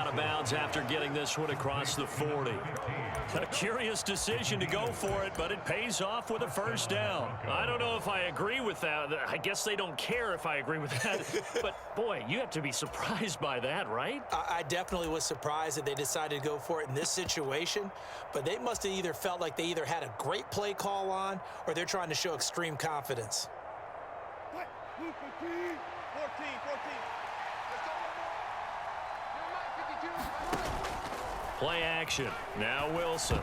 out of bounds after getting this one across the 40. A curious decision to go for it, but it pays off with a first down. I don't know if I agree with that. I guess they don't care if I agree with that. But, boy, you have to be surprised by that, right? I definitely was surprised that they decided to go for it in this situation, but they must have either felt like they either had a great play call on or they're trying to show extreme confidence. 14. Play action. Now Wilson.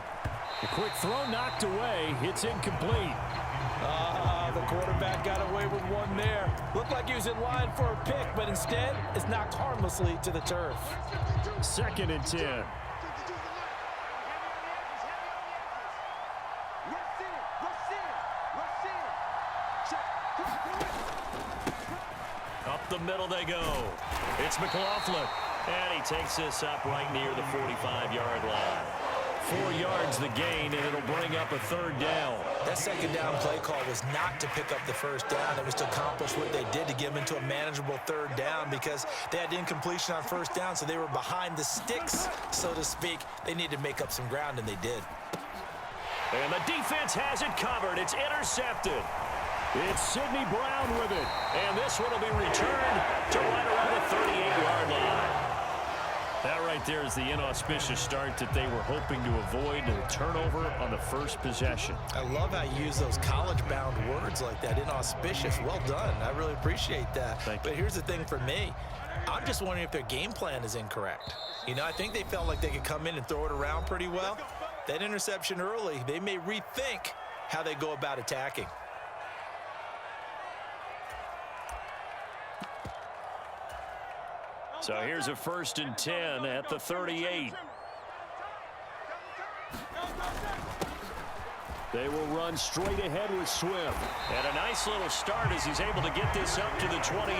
The quick throw knocked away. It's incomplete. The quarterback got away with one there. Looked like he was in line for a pick, but instead it's knocked harmlessly to the turf. 2nd and 10. Up the middle they go. It's McLaughlin. And he takes this up right near the 45-yard line. 4 yards the gain, and it'll bring up a 3rd down. That 2nd down play call was not to pick up the 1st down. It was to accomplish what they did to get them into a manageable 3rd down because they had incompletion on 1st down, so they were behind the sticks, so to speak. They needed to make up some ground, and they did. And the defense has it covered. It's intercepted. It's Sidney Brown with it. And this one will be returned to right around the 38-yard line. That right there is the inauspicious start that they were hoping to avoid, and a turnover on the first possession. I love how you use those college-bound words like that, inauspicious. Well done. I really appreciate that. But here's the thing for me. I'm just wondering if their game plan is incorrect. You know, I think they felt like they could come in and throw it around pretty well. That interception early, they may rethink how they go about attacking. So here's a 1st and 10 at the 38. They will run straight ahead with Swift. And a nice little start as he's able to get this up to the 28.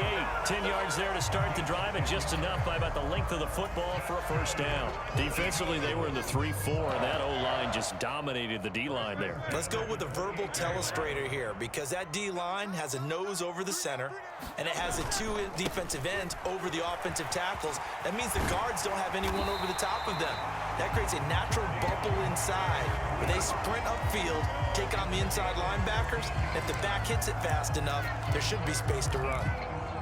10 yards there to start the drive, and just enough by about the length of the football for a 1st down. Defensively, they were in the 3-4, and that O-line just dominated the D-line there. Let's go with a verbal telestrator here, because that D-line has a nose over the center, and it has the 2 defensive ends over the offensive tackles. That means the guards don't have anyone over the top of them. That creates a natural bubble inside where they sprint upfield, take on the inside linebackers. If the back hits it fast enough, there should be space to run.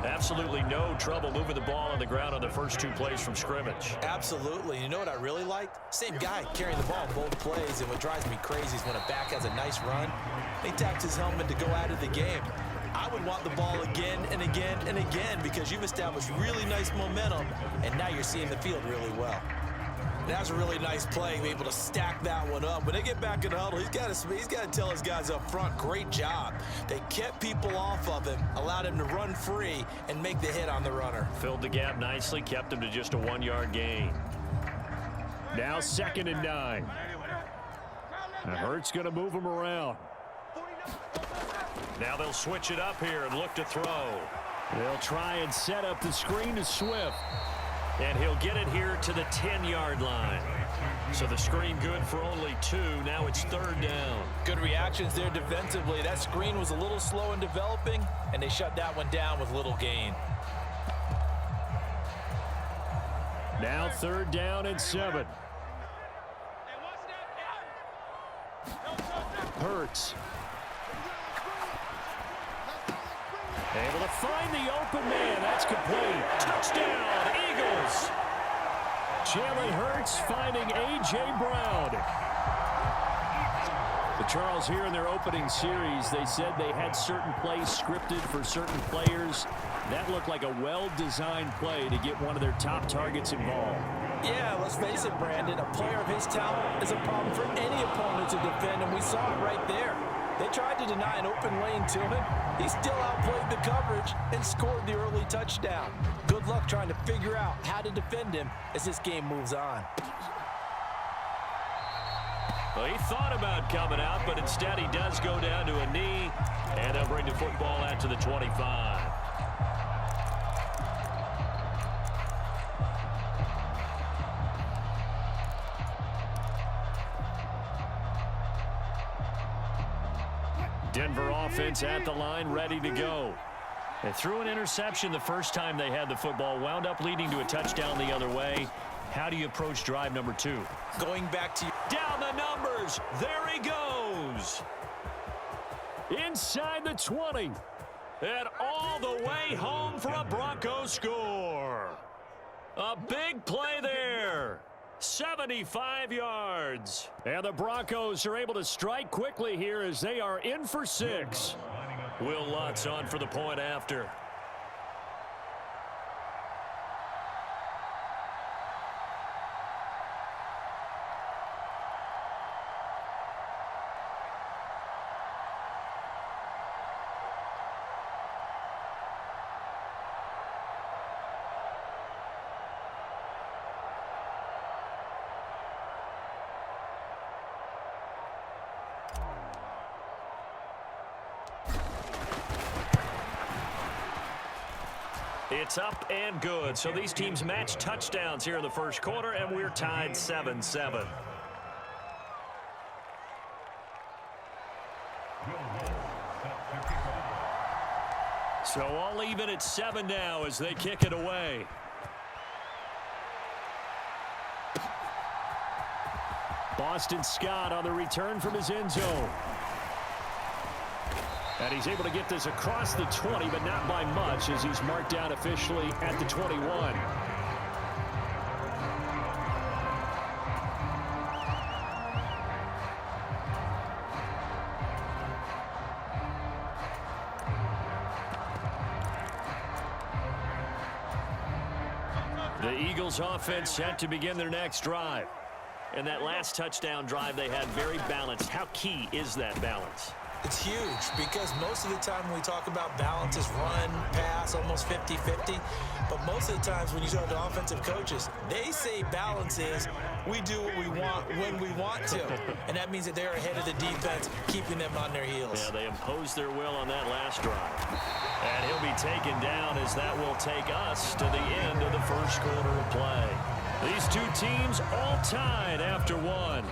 Absolutely no trouble moving the ball on the ground on the first 2 plays from scrimmage. Absolutely. You know what I really liked? Same guy carrying the ball both plays, and what drives me crazy is when a back has a nice run, he taps his helmet to go out of the game. I would want the ball again and again and again because you've established really nice momentum, and now you're seeing the field really well. That's a really nice play, being able to stack that one up. When they get back in the huddle, he's got to tell his guys up front, great job. They kept people off of him, allowed him to run free, and make the hit on the runner. Filled the gap nicely, kept him to just a 1-yard gain. Now 2nd and 9. Now Hurts going to move him around. Now they'll switch it up here and look to throw. They'll try and set up the screen to Swift. And he'll get it here to the 10-yard line. So the screen good for only 2. Now it's 3rd down. Good reactions there defensively. That screen was a little slow in developing, and they shut that one down with little gain. Now 3rd down and 7. Hurts. Able to find the open man. That's complete. Touchdown, Eagles. Jalen Hurts finding A.J. Brown. The Charles here in their opening series, they said they had certain plays scripted for certain players. That looked like a well-designed play to get one of their top targets involved. Yeah, let's face it, Brandon. A player of his talent is a problem for any opponent to defend, and we saw it right there. They tried to deny an open lane to him. He still outplayed the coverage and scored the early touchdown. Good luck trying to figure out how to defend him as this game moves on. Well, he thought about coming out, but instead he does go down to a knee, and they'll bring the football out to the 25. Denver offense at the line, ready to go. They threw an interception the first time they had the football, wound up leading to a touchdown the other way. How do you approach drive number 2? Going back to... Down the numbers. There he goes. Inside the 20. And all the way home for a Broncos score. A big play there. 75 yards. And the Broncos are able to strike quickly here as they are in for 6. Will Lutz on for the point after. It's up and good. So these teams match touchdowns here in the first quarter, and we're tied 7-7. So all even at 7 now as they kick it away. Boston Scott on the return from his end zone. And he's able to get this across the 20, but not by much as he's marked down officially at the 21. The Eagles offense set to begin their next drive. And that last touchdown drive they had very balanced. How key is that balance? It's huge because most of the time when we talk about balance is run, pass, almost 50-50. But most of the times when you talk to offensive coaches, they say balance is we do what we want when we want to. And that means that they're ahead of the defense, keeping them on their heels. Yeah, they imposed their will on that last drive. And he'll be taken down as that will take us to the end of the first quarter of play. These two teams all tied after one.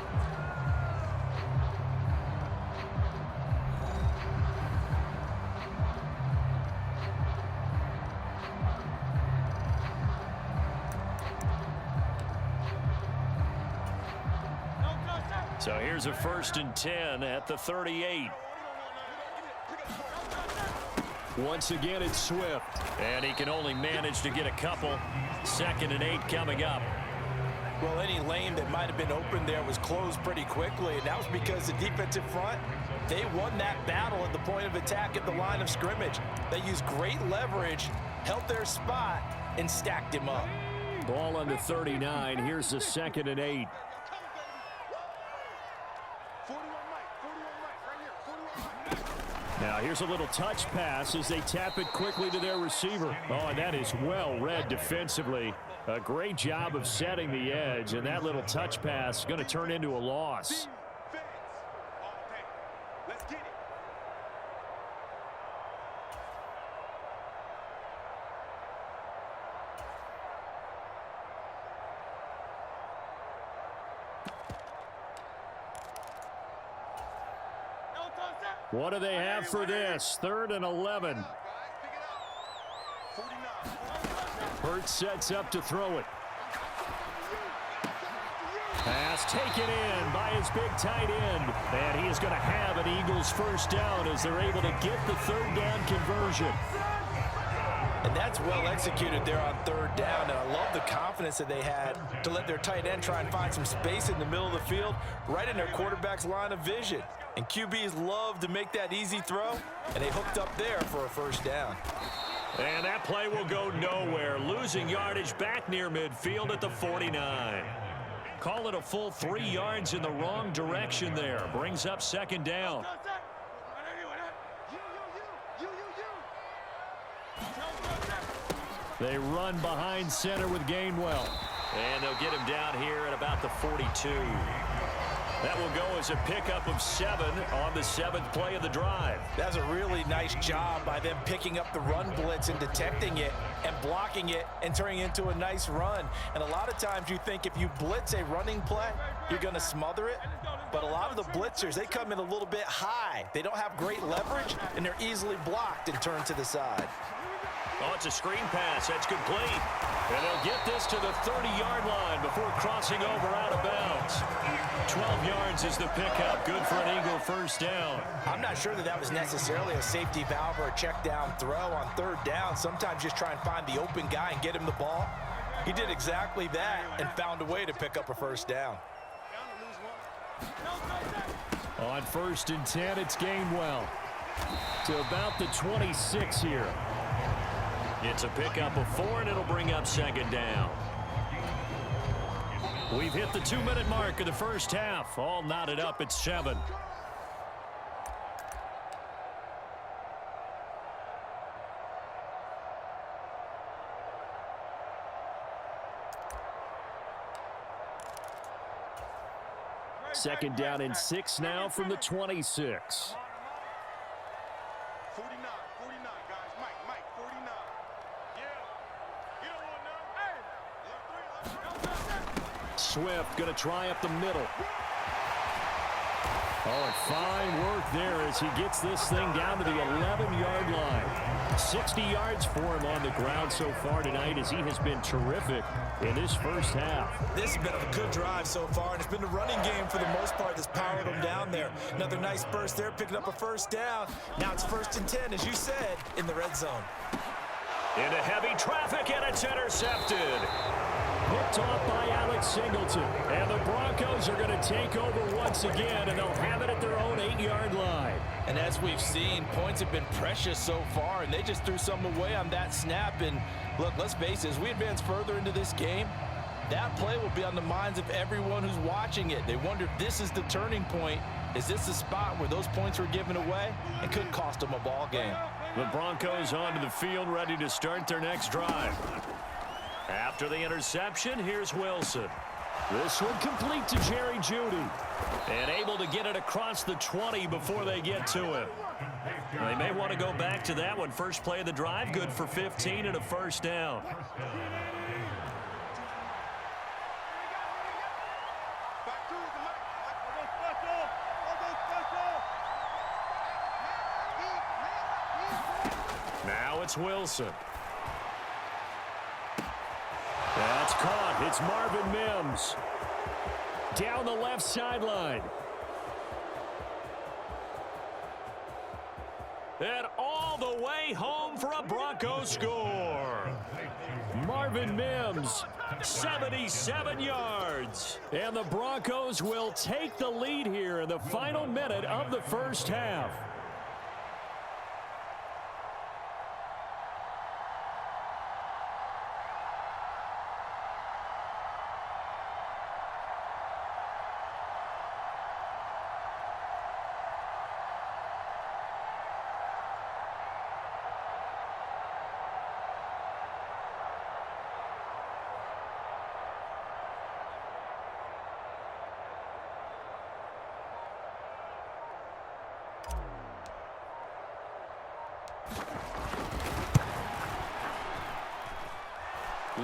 So here's a 1st and 10 at the 38. Once again, it's Swift. And he can only manage to get a couple. 2nd and 8 coming up. Well, any lane that might have been open there was closed pretty quickly, and that was because the defensive front, they won that battle at the point of attack at the line of scrimmage. They used great leverage, held their spot, and stacked him up. Ball on the 39. Here's the 2nd and 8. Now here's a little touch pass as they tap it quickly to their receiver. Oh, and that is well read defensively. A great job of setting the edge, and that little touch pass is going to turn into a loss. What do they have for this? 3rd and 11. Hurts sets up to throw it. Pass taken in by his big tight end. And he is going to have an Eagles first down as they're able to get the 3rd down conversion. And that's well executed there on 3rd down. And I love the confidence that they had to let their tight end try and find some space in the middle of the field, right in their quarterback's line of vision. And QBs love to make that easy throw, and they hooked up there for a first down. And that play will go nowhere, losing yardage back near midfield at the 49. Call it a full 3 yards in the wrong direction there. Brings up 2nd down. They run behind center with Gainwell. And they'll get him down here at about the 42. That will go as a pickup of 7 on the 7th play of the drive. That's a really nice job by them picking up the run blitz and detecting it and blocking it and turning it into a nice run. And a lot of times you think if you blitz a running play, you're going to smother it. But a lot of the blitzers, they come in a little bit high. They don't have great leverage, and they're easily blocked and turned to the side. Oh, it's a screen pass. That's complete. And they'll get this to the 30-yard line before crossing over out of bounds. 12 yards is the pickup. Good for an Eagle first down. I'm not sure that was necessarily a safety valve or a check down throw on third down. Sometimes just try and find the open guy and get him the ball. He did exactly that and found a way to pick up a first down. On 1st and 10, it's Gainwell to about the 26 here. It's a pickup of 4, and it'll bring up 2nd down. We've hit the 2-minute mark of the first half. All knotted up at 7. Second down and 6 now from the 26. 49, guys. Mike, 49. Yeah. Swift going to try up the middle. Oh, and fine work there as he gets this thing down to the 11-yard line. 60 yards for him on the ground so far tonight as he has been terrific in this first half. This has been a good drive so far, and it's been the running game for the most part that's powered him down there. Another nice burst there, picking up a first down. Now it's 1st and 10, as you said, in the red zone. Into heavy traffic, and it's intercepted. Picked off by Alex Singleton. And the Broncos are going to take over once again, and they'll have it at their own 8-yard line. And as we've seen, points have been precious so far, and they just threw some away on that snap. And look, let's face it, as we advance further into this game, that play will be on the minds of everyone who's watching it. They wonder if this is the turning point. Is this the spot where those points were given away? It could cost them a ball game. The Broncos onto the field, ready to start their next drive. After the interception, here's Wilson. This one complete to Jerry Jeudy. And able to get it across the 20 before they get to him. They may want to go back to that one. First play of the drive, good for 15 and a first down. Now it's Wilson. That's caught. It's Marvin Mims. Down the left sideline. And all the way home for a Broncos score. Marvin Mims, 77 yards. And the Broncos will take the lead here in the final minute of the first half.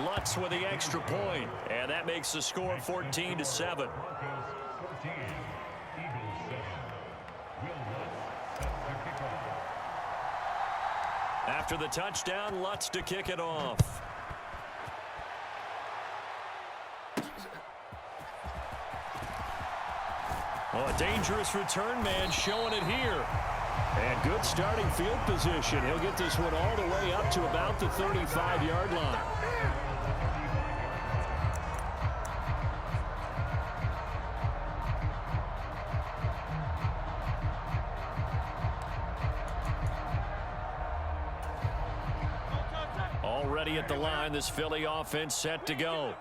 Lutz with the extra point, and that makes the score 14-7. After the touchdown, Lutz to kick it off. Oh, a dangerous return man showing it here. And good starting field position. He'll get this one all the way up to about the 35-yard line. Already at the line, this Philly offense set to go.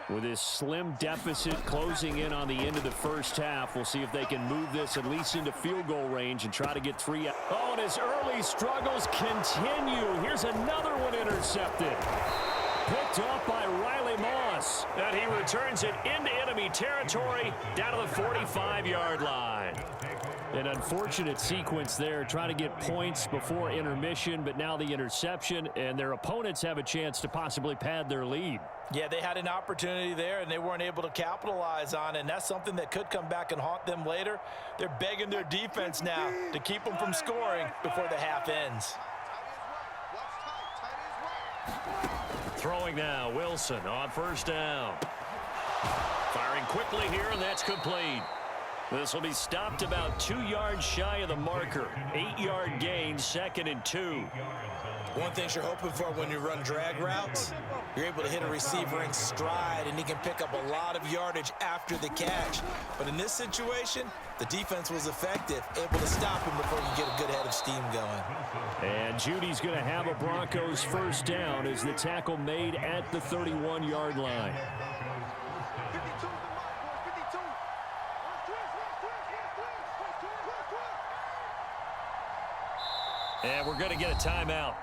With this slim deficit closing in on the end of the first half, we'll see if they can move this at least into field goal range and try to get 3 out. Oh, and his early struggles continue. Here's another one intercepted. Picked off by Riley Moss. And he returns it into enemy territory down to the 45-yard line. An unfortunate sequence there, trying to get points before intermission, but now the interception, and their opponents have a chance to possibly pad their lead. Yeah, they had an opportunity there, and they weren't able to capitalize on it, and that's something that could come back and haunt them later. They're begging their defense now to keep them from scoring before the half ends. Throwing now, Wilson on first down. quickly here, and that's complete. This will be stopped about 2 yards shy of the marker. 8-yard gain, 2nd and 2. One thing you're hoping for when you run drag routes, you're able to hit a receiver in stride, and he can pick up a lot of yardage after the catch. But in this situation, the defense was effective, able to stop him before you get a good head of steam going. And Judy's going to have a Broncos first down as the tackle made at the 31-yard line. 52 is the mark, boys. 52. And we're going to get a timeout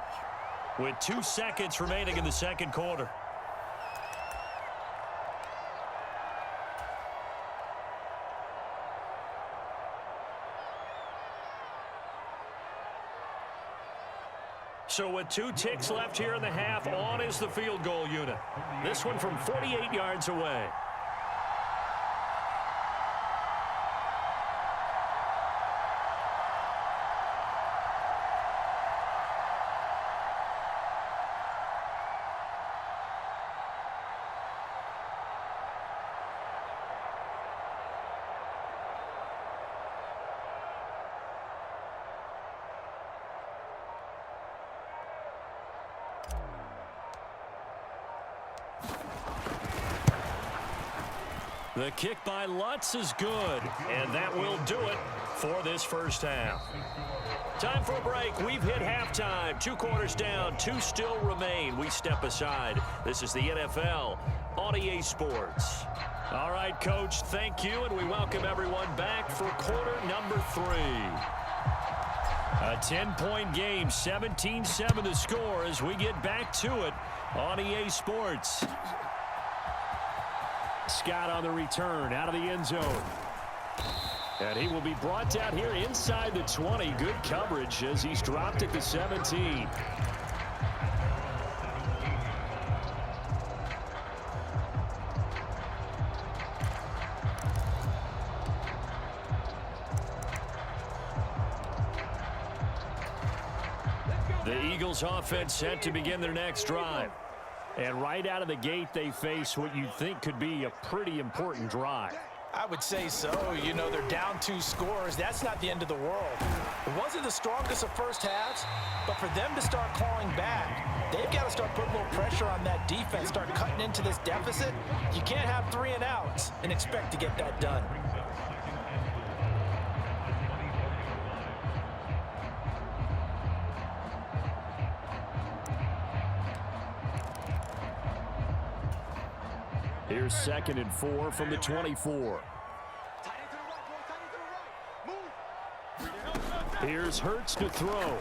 with 2 seconds remaining in the second quarter. So with 2 ticks left here in the half, on is the field goal unit. This one from 48 yards away. The kick by Lutz is good, and that will do it for this first half. Time for a break. We've hit halftime. 2 quarters down, 2 still remain. We step aside. This is the NFL on EA Sports. All right, Coach, thank you, and we welcome everyone back for quarter number 3. A 10-point game, 17-7 the score as we get back to it on EA Sports. Scott on the return, out of the end zone. And he will be brought down here inside the 20. Good coverage as he's dropped at the 17. The Eagles offense set to begin their next drive. And right out of the gate, they face what you think could be a pretty important drive. I would say so. You know, they're down 2 scores. That's not the end of the world. It wasn't the strongest of first halves, but for them to start clawing back, they've got to start putting a little pressure on that defense, start cutting into this deficit. You can't have 3 and outs and expect to get that done. Here's 2nd and 4 from the 24. Here's Hurts to throw.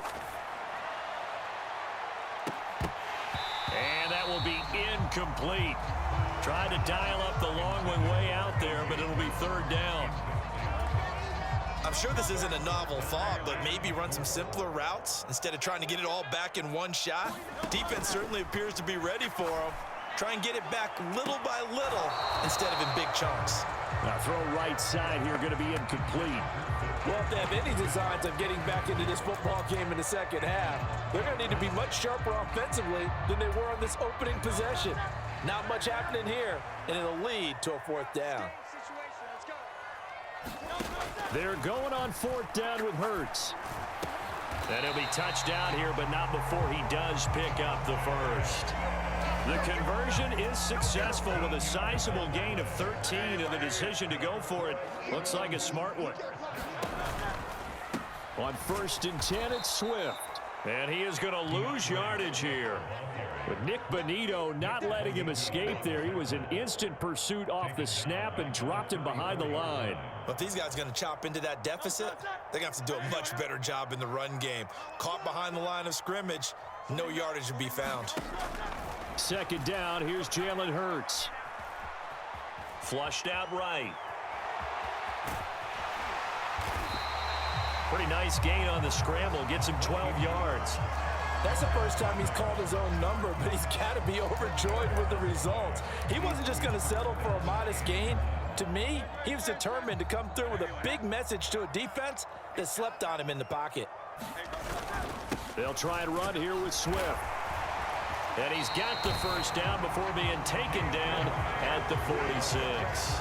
And that will be incomplete. Tried to dial up the long way out there, but it'll be 3rd down. I'm sure this isn't a novel thought, but maybe run some simpler routes instead of trying to get it all back in one shot. Defense certainly appears to be ready for them. Try and get it back little by little instead of in big chunks. Now throw right side here going to be incomplete. Well, if they have any designs of getting back into this football game in the second half, they're going to need to be much sharper offensively than they were on this opening possession. Not much happening here, and it'll lead to a 4th down. They're going on 4th down with Hurts. And he'll be touched down here, but not before he does pick up the first. The conversion is successful with a sizable gain of 13, and the decision to go for it looks like a smart one. On 1st and 10, it's Swift. And he is going to lose yardage here. With Nick Bonito not letting him escape there, he was in instant pursuit off the snap and dropped him behind the line. But if these guys are going to chop into that deficit, they're going to have to do a much better job in the run game. Caught behind the line of scrimmage, no yardage to be found. 2nd down, here's Jalen Hurts. Flushed out right. Pretty nice gain on the scramble, gets him 12 yards. That's the first time he's called his own number, but he's got to be overjoyed with the results. He wasn't just going to settle for a modest gain. To me, he was determined to come through with a big message to a defense that slept on him in the pocket. They'll try and run here with Swift. And he's got the first down before being taken down at the 46.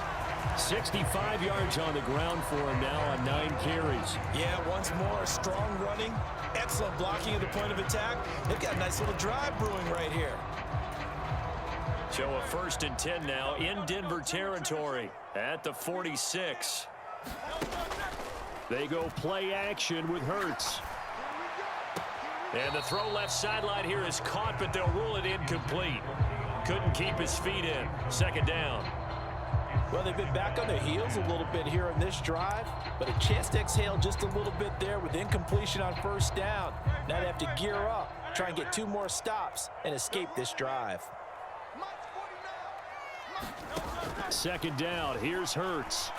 65 yards on the ground for him now on 9 carries. Yeah, once more, strong running, excellent blocking at the point of attack. They've got a nice little drive brewing right here. So a 1st and 10 now in Denver territory at the 46. They go play action with Hurts. And the throw left sideline here is caught, but they'll rule it incomplete. Couldn't keep his feet in. 2nd down. Well, they've been back on their heels a little bit here on this drive, but a chance to exhale just a little bit there with incompletion on 1st down. Now they have to gear up, try and get 2 more stops, and escape this drive. 2nd down. Here's Hurts.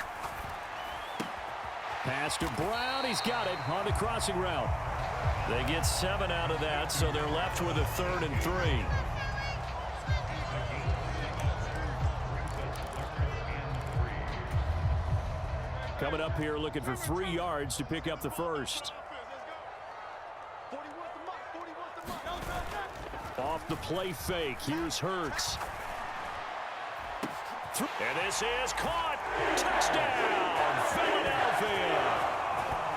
Pass to Brown. He's got it on the crossing route. They get 7 out of that, so they're left with a 3rd and 3. Coming up here looking for 3 yards to pick up the first. Off the play fake. Here's Hurts. And this is caught. Touchdown, Philadelphia.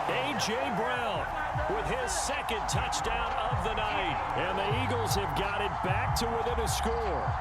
A.J. Brown with his 2nd touchdown of the night. And the Eagles have got it back to within a score.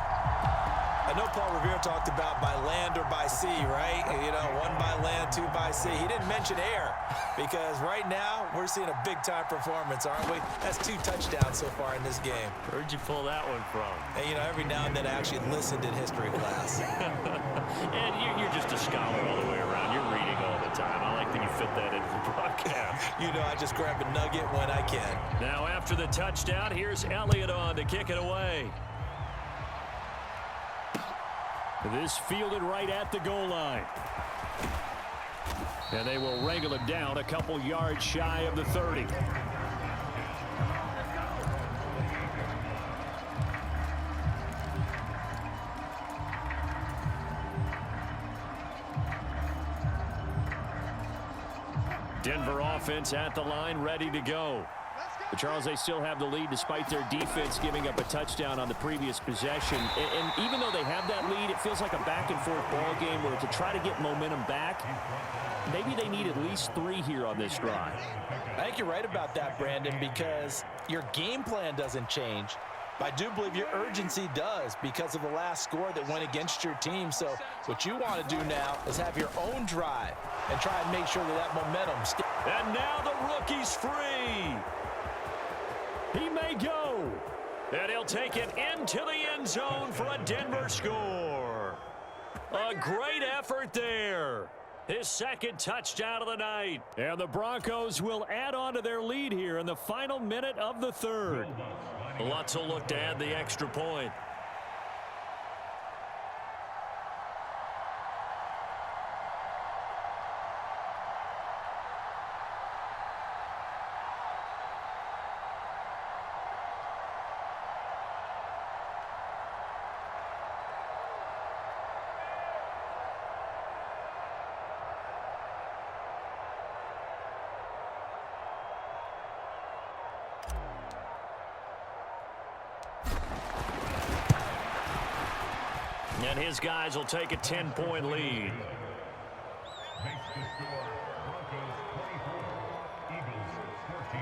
I know Paul Revere talked about by land or by sea, right? You know, 1 by land, 2 by sea. He didn't mention air because right now we're seeing a big-time performance, aren't we? That's 2 touchdowns so far in this game. Where'd you pull that one from? And, you know, every now and then I actually listened in history class. And you're just a scholar all the way around. You're reading all the time. I like that you fit that into the broadcast. You know, I just grab a nugget when I can. Now after the touchdown, here's Elliott on to kick it away. This fielded right at the goal line. And they will wrangle him down a couple yards shy of the 30. Denver offense at the line, ready to go. But Charles, they still have the lead despite their defense giving up a touchdown on the previous possession. And even though they have that lead, it feels like a back-and-forth ball game where to try to get momentum back, maybe they need at least 3 here on this drive. I think you're right about that, Brandon, because your game plan doesn't change. But I do believe your urgency does because of the last score that went against your team. So what you want to do now is have your own drive and try and make sure that momentum stays. And now the rookie's free. He may go. And he'll take it into the end zone for a Denver score. A great effort there. His 2nd touchdown of the night. And the Broncos will add on to their lead here in the final minute of the 3rd. Lots of look to add the extra point. And his guys will take a 10-point lead. Makes the score Broncos 24, Eagles 14.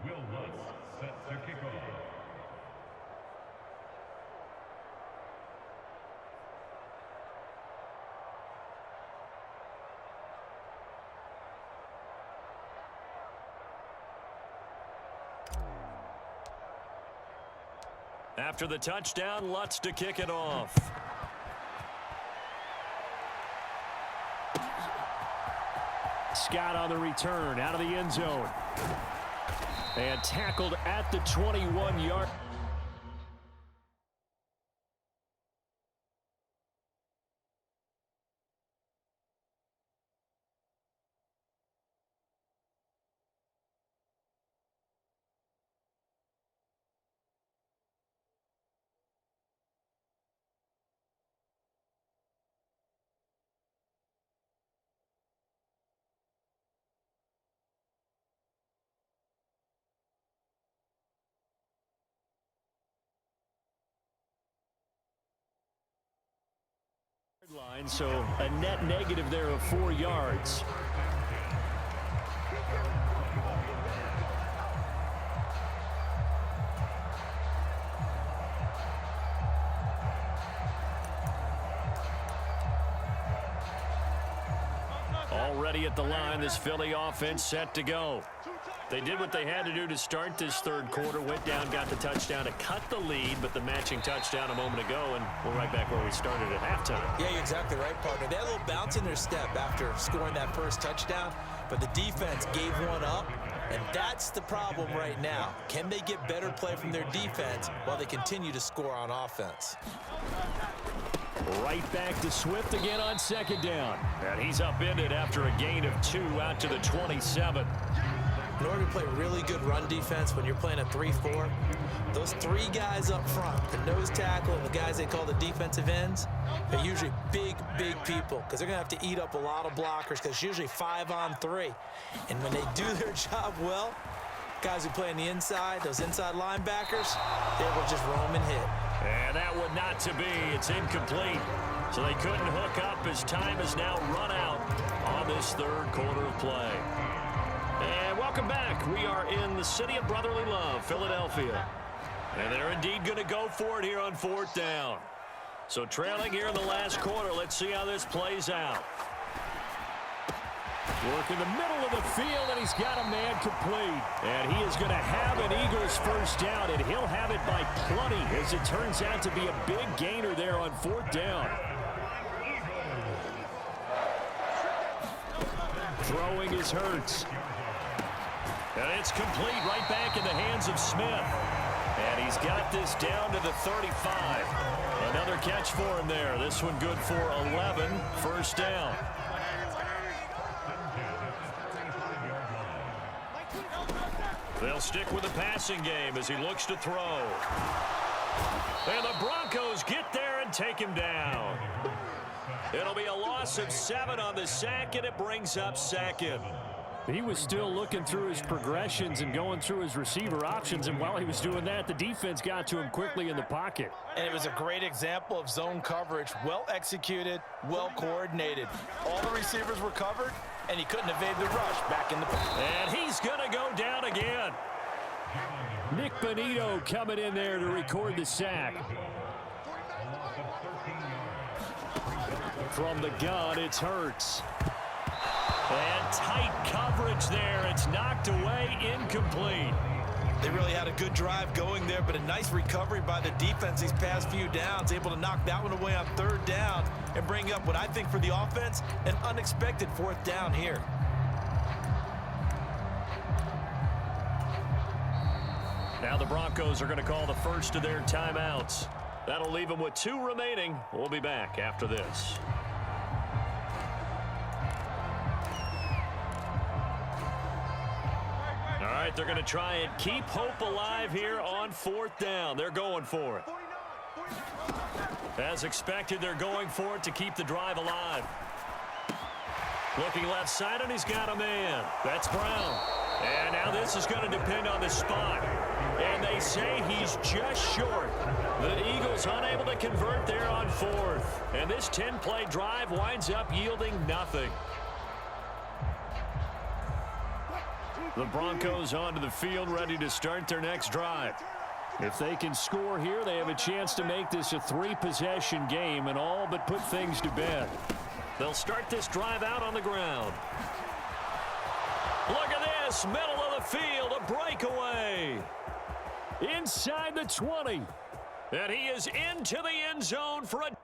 Will Lutz set to kick off. After the touchdown, Lutz to kick it off. Scott on the return out of the end zone. And tackled at the 21-yard. Line, so a net negative there of 4 yards. Already at the line, this Philly offense set to go. They did what they had to do to start this third quarter, went down, got the touchdown to cut the lead, but the matching touchdown a moment ago, and we're right back where we started at halftime. Yeah, you're exactly right, partner. They had a little bounce in their step after scoring that first touchdown, but the defense gave one up, and that's the problem right now. Can they get better play from their defense while they continue to score on offense? Right back to Swift again on second down. And he's upended after a gain of 2 out to the 27. In order to play really good run defense when you're playing a 3-4, those 3 guys up front, the nose tackle and the guys they call the defensive ends, they're usually big people because they're going to have to eat up a lot of blockers because it's usually 5-on-3. And when they do their job well, guys who play on the inside, those inside linebackers, they will just roam and hit. And that would not to be. It's incomplete. So they couldn't hook up as time is now run out on this third quarter of play. And welcome back. We are in the city of brotherly love, Philadelphia. And they're indeed going to go for it here on 4th down. So trailing here in the last quarter, let's see how this plays out. Work in the middle of the field, and he's got a man complete. And he is going to have an Eagles first down, and he'll have it by plenty, as it turns out to be a big gainer there on 4th down. Throwing is Hurts. And it's complete right back in the hands of Smith. And he's got this down to the 35. Another catch for him there. This one good for 11, first down. They'll stick with the passing game as he looks to throw. And the Broncos get there and take him down. It'll be a loss of 7 on the sack, and it brings up second. He was still looking through his progressions and going through his receiver options, and while he was doing that, the defense got to him quickly in the pocket. And it was a great example of zone coverage, well executed, well coordinated. All the receivers were covered, and he couldn't evade the rush back in the pocket. And he's going to go down again. Nick Bonito coming in there to record the sack. From the gun, it's Hurts. And tight coverage there. It's knocked away, incomplete. They really had a good drive going there, but a nice recovery by the defense these past few downs, able to knock that one away on 3rd down and bring up what I think for the offense, an unexpected 4th down here. Now the Broncos are going to call the first of their timeouts. That'll leave them with 2 remaining. We'll be back after this. All right, they're going to try and keep hope alive here on 4th down. They're going for it. As expected, they're going for it to keep the drive alive. Looking left side, and he's got a man. That's Brown. And now this is going to depend on the spot. And they say he's just short. The Eagles unable to convert there on 4th. And this 10-play drive winds up yielding nothing. The Broncos onto the field, ready to start their next drive. If they can score here, they have a chance to make this a 3-possession game and all but put things to bed. They'll start this drive out on the ground. Look at this, middle of the field, a breakaway. Inside the 20. And he is into the end zone for a